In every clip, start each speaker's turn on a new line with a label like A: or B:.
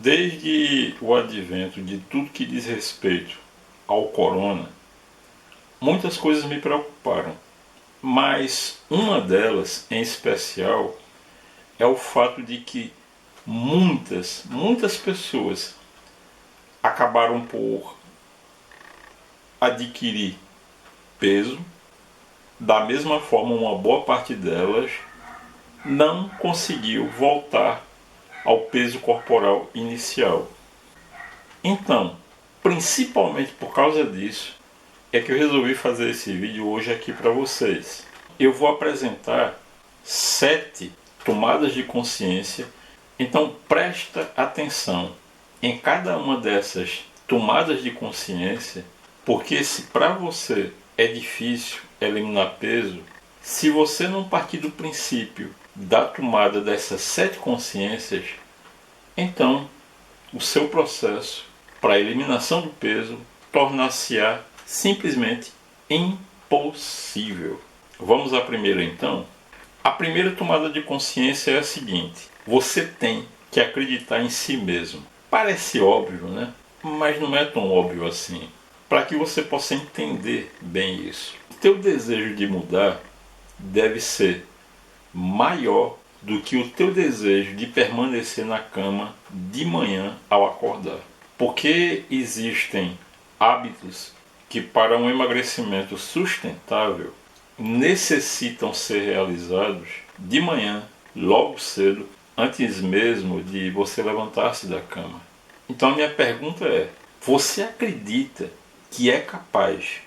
A: Desde o advento de tudo que diz respeito ao corona, muitas coisas me preocuparam, mas uma delas em especial é o fato de que muitas pessoas acabaram por adquirir peso. Da mesma forma, uma boa parte delas não conseguiu voltar ao peso corporal inicial. Então, principalmente por causa disso, é que eu resolvi fazer esse vídeo hoje aqui para vocês. Eu vou apresentar 7 tomadas de consciência, então presta atenção em cada uma dessas tomadas de consciência, porque se para você é difícil eliminar peso, se você não partir do princípio da tomada dessas 7 consciências, então o seu processo para a eliminação do peso tornar-se-á simplesmente impossível. Vamos à primeira então? A primeira tomada de consciência é a seguinte: você tem que acreditar em si mesmo. Parece óbvio, né? Mas não é tão óbvio assim. Para que você possa entender bem isso, o teu desejo de mudar deve ser maior do que o teu desejo de permanecer na cama de manhã ao acordar. Porque existem hábitos que, para um emagrecimento sustentável, necessitam ser realizados de manhã, logo cedo, antes mesmo de você levantar-se da cama. Então a minha pergunta é: você acredita que é capaz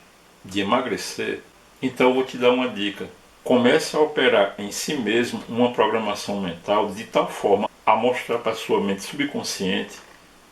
A: de emagrecer? Então eu vou te dar uma dica. Comece a operar em si mesmo uma programação mental de tal forma a mostrar para a sua mente subconsciente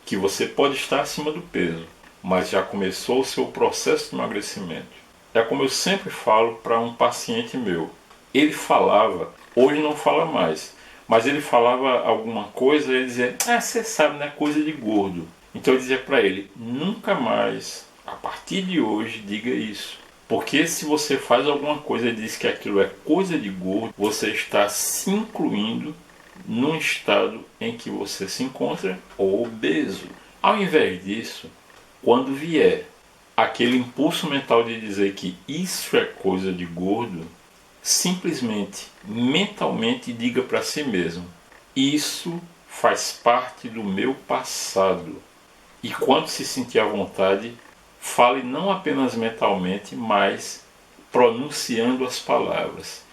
A: que você pode estar acima do peso, mas já começou o seu processo de emagrecimento. É como eu sempre falo para um paciente meu. Ele falava, hoje não fala mais, mas ele falava alguma coisa e ele dizia: você sabe, né, coisa de gordo. Então eu dizia para ele: nunca mais, a partir de hoje, diga isso. Porque se você faz alguma coisa e diz que aquilo é coisa de gordo, você está se incluindo num estado em que você se encontra obeso. Ao invés disso, quando vier aquele impulso mental de dizer que isso é coisa de gordo, simplesmente, mentalmente diga para si mesmo: isso faz parte do meu passado. E quando se sentir à vontade, fale não apenas mentalmente, mas pronunciando as palavras: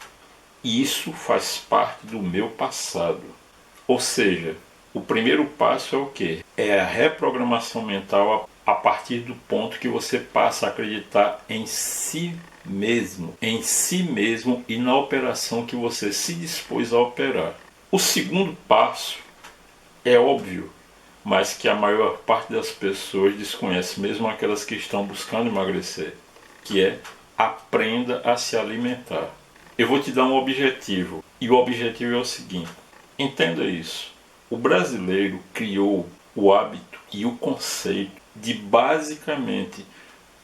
A: isso faz parte do meu passado. Ou seja, o primeiro passo é o quê? É a reprogramação mental a partir do ponto que você passa a acreditar em si mesmo e na operação que você se dispôs a operar. O segundo passo é óbvio, mas que a maior parte das pessoas desconhece, mesmo aquelas que estão buscando emagrecer, que é: aprenda a se alimentar. Eu vou te dar um objetivo, e o objetivo é o seguinte: entenda isso. O brasileiro criou o hábito e o conceito de basicamente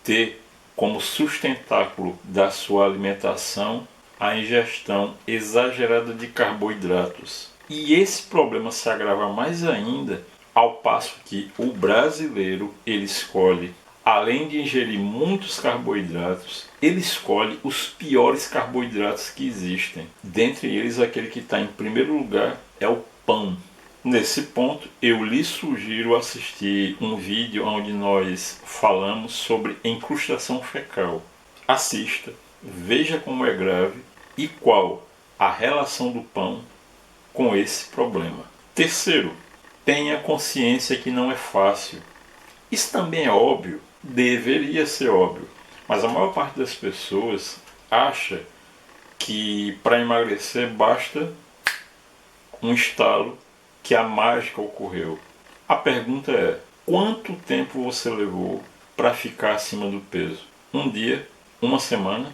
A: ter como sustentáculo da sua alimentação a ingestão exagerada de carboidratos. E esse problema se agrava mais ainda ao passo que o brasileiro, ele escolhe, além de ingerir muitos carboidratos, ele escolhe os piores carboidratos que existem. Dentre eles, aquele que está em primeiro lugar é o pão. Nesse ponto, eu lhe sugiro assistir um vídeo onde nós falamos sobre incrustação fecal. Assista, veja como é grave e qual a relação do pão com esse problema. Terceiro, tenha consciência que não é fácil. Isso também é óbvio, deveria ser óbvio, mas a maior parte das pessoas acha que para emagrecer basta um estalo, que a mágica ocorreu. A pergunta é: quanto tempo você levou para ficar acima do peso? Um dia? Uma semana?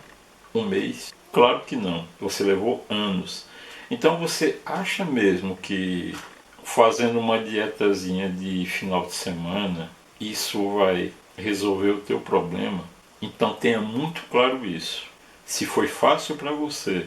A: Um mês? Claro que não, você levou anos. Então você acha mesmo que fazendo uma dietazinha de final de semana isso vai resolver o teu problema? Então tenha muito claro isso. Se foi fácil para você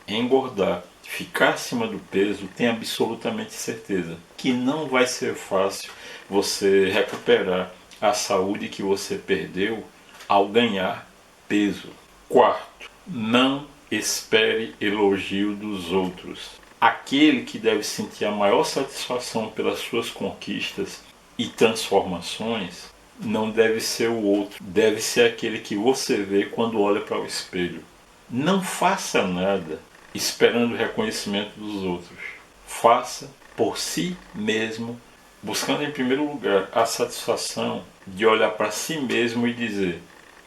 A: engordar ficar acima do peso, tenha absolutamente certeza que não vai ser fácil você recuperar a saúde que você perdeu ao ganhar peso. Quarto, não espere elogio dos outros. Aquele que deve sentir a maior satisfação pelas suas conquistas e transformações não deve ser o outro, deve ser aquele que você vê quando olha para o espelho. Não faça nada esperando o reconhecimento dos outros. Faça por si mesmo, buscando em primeiro lugar a satisfação de olhar para si mesmo e dizer: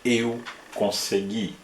A: eu consegui.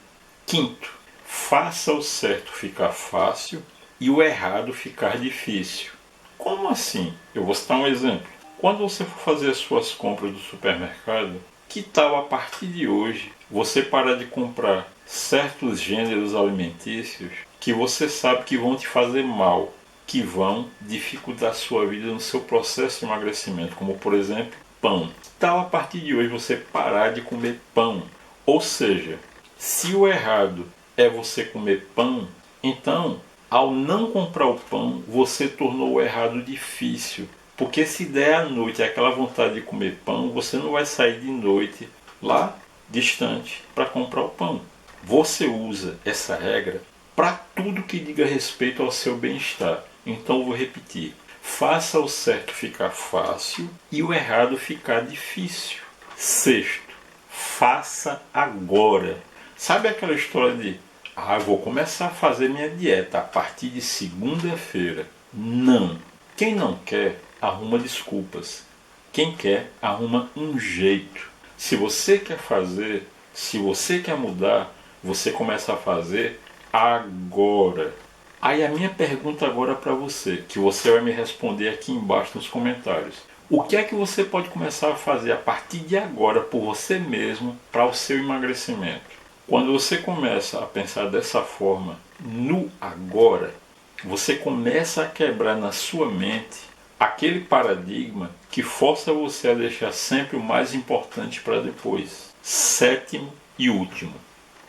A: Quinto, faça o certo ficar fácil e o errado ficar difícil. Como assim? Eu vou citar um exemplo. Quando você for fazer as suas compras do supermercado, que tal a partir de hoje você parar de comprar certos gêneros alimentícios que você sabe que vão te fazer mal, que vão dificultar a sua vida no seu processo de emagrecimento, como por exemplo, pão. Que tal a partir de hoje você parar de comer pão? Ou seja, se o errado é você comer pão, então, ao não comprar o pão, você tornou o errado difícil. Porque se der à noite aquela vontade de comer pão, você não vai sair de noite lá distante para comprar o pão. Você usa essa regra para tudo que diga respeito ao seu bem-estar. Então eu vou repetir. Faça o certo ficar fácil e o errado ficar difícil. Sexto, faça agora. Sabe aquela história de eu vou começar a fazer minha dieta a partir de segunda-feira? Não. Quem não quer, arruma desculpas. Quem quer, arruma um jeito. Se você quer fazer, se você quer mudar, você começa a fazer agora. Aí a minha pergunta agora para você, que você vai me responder aqui embaixo nos comentários. O que é que você pode começar a fazer a partir de agora por você mesmo para o seu emagrecimento? Quando você começa a pensar dessa forma, no agora, você começa a quebrar na sua mente aquele paradigma que força você a deixar sempre o mais importante para depois. Sétimo e último,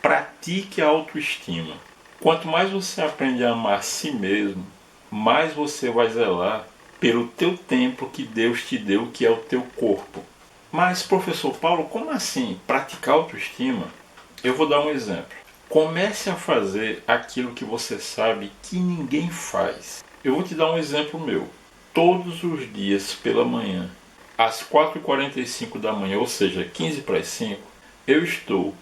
A: pratique a autoestima. Quanto mais você aprende a amar a si mesmo, mais você vai zelar pelo teu templo que Deus te deu, que é o teu corpo. Mas, professor Paulo, como assim praticar autoestima? Eu vou dar um exemplo. Comece a fazer aquilo que você sabe que ninguém faz. Eu vou te dar um exemplo meu. Todos os dias pela manhã, às 4h45 da manhã, ou seja, 15 para as 5, eu estou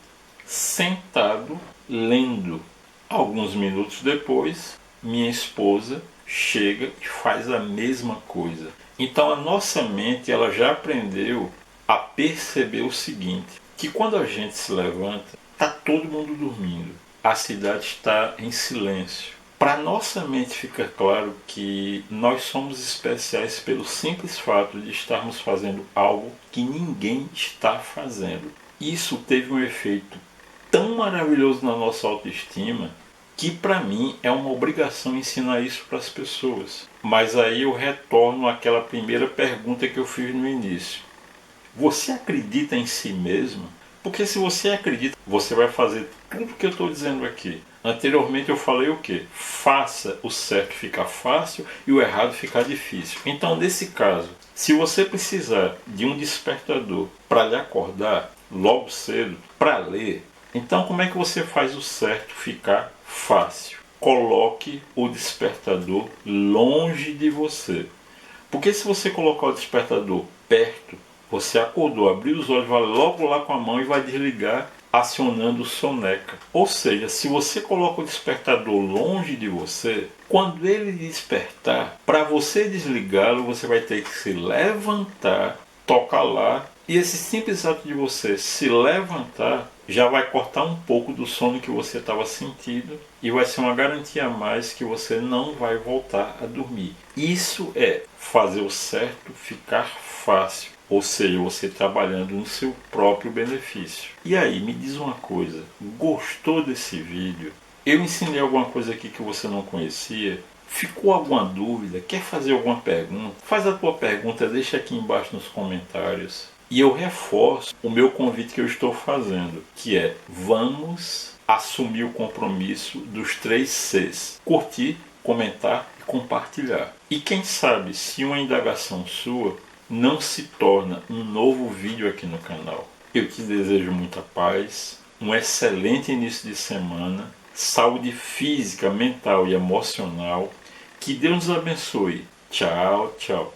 A: sentado lendo. Alguns minutos depois, minha esposa chega e faz a mesma coisa. Então a nossa mente ela já aprendeu a perceber o seguinte, que quando a gente se levanta, está todo mundo dormindo. A cidade está em silêncio. Para nossa mente fica claro que nós somos especiais pelo simples fato de estarmos fazendo algo que ninguém está fazendo. Isso teve um efeito tão maravilhoso na nossa autoestima que para mim é uma obrigação ensinar isso para as pessoas. Mas aí eu retorno àquela primeira pergunta que eu fiz no início. Você acredita em si mesmo? Porque se você acredita, você vai fazer tudo o que eu estou dizendo aqui. Anteriormente eu falei o quê? Faça o certo ficar fácil e o errado ficar difícil. Então, nesse caso, se você precisar de um despertador para lhe acordar logo cedo, para ler, então como é que você faz o certo ficar fácil? Coloque o despertador longe de você. Porque se você colocar o despertador perto, você acordou, abriu os olhos, vai logo lá com a mão e vai desligar, acionando o soneca. Ou seja, se você coloca o despertador longe de você, quando ele despertar, para você desligá-lo, você vai ter que se levantar, tocar lá. E esse simples ato de você se levantar já vai cortar um pouco do sono que você estava sentindo e vai ser uma garantia a mais que você não vai voltar a dormir. Isso é fazer o certo ficar fácil. Ou seja, você trabalhando no seu próprio benefício. E aí, me diz uma coisa, gostou desse vídeo? Eu ensinei alguma coisa aqui que você não conhecia? Ficou alguma dúvida? Quer fazer alguma pergunta? Faz a tua pergunta, deixa aqui embaixo nos comentários. E eu reforço o meu convite que eu estou fazendo, que é: vamos assumir o compromisso dos 3 Cs. Curtir, comentar e compartilhar. E quem sabe se uma indagação sua não se torna um novo vídeo aqui no canal. Eu te desejo muita paz, um excelente início de semana, saúde física, mental e emocional. Que Deus nos abençoe. Tchau, tchau.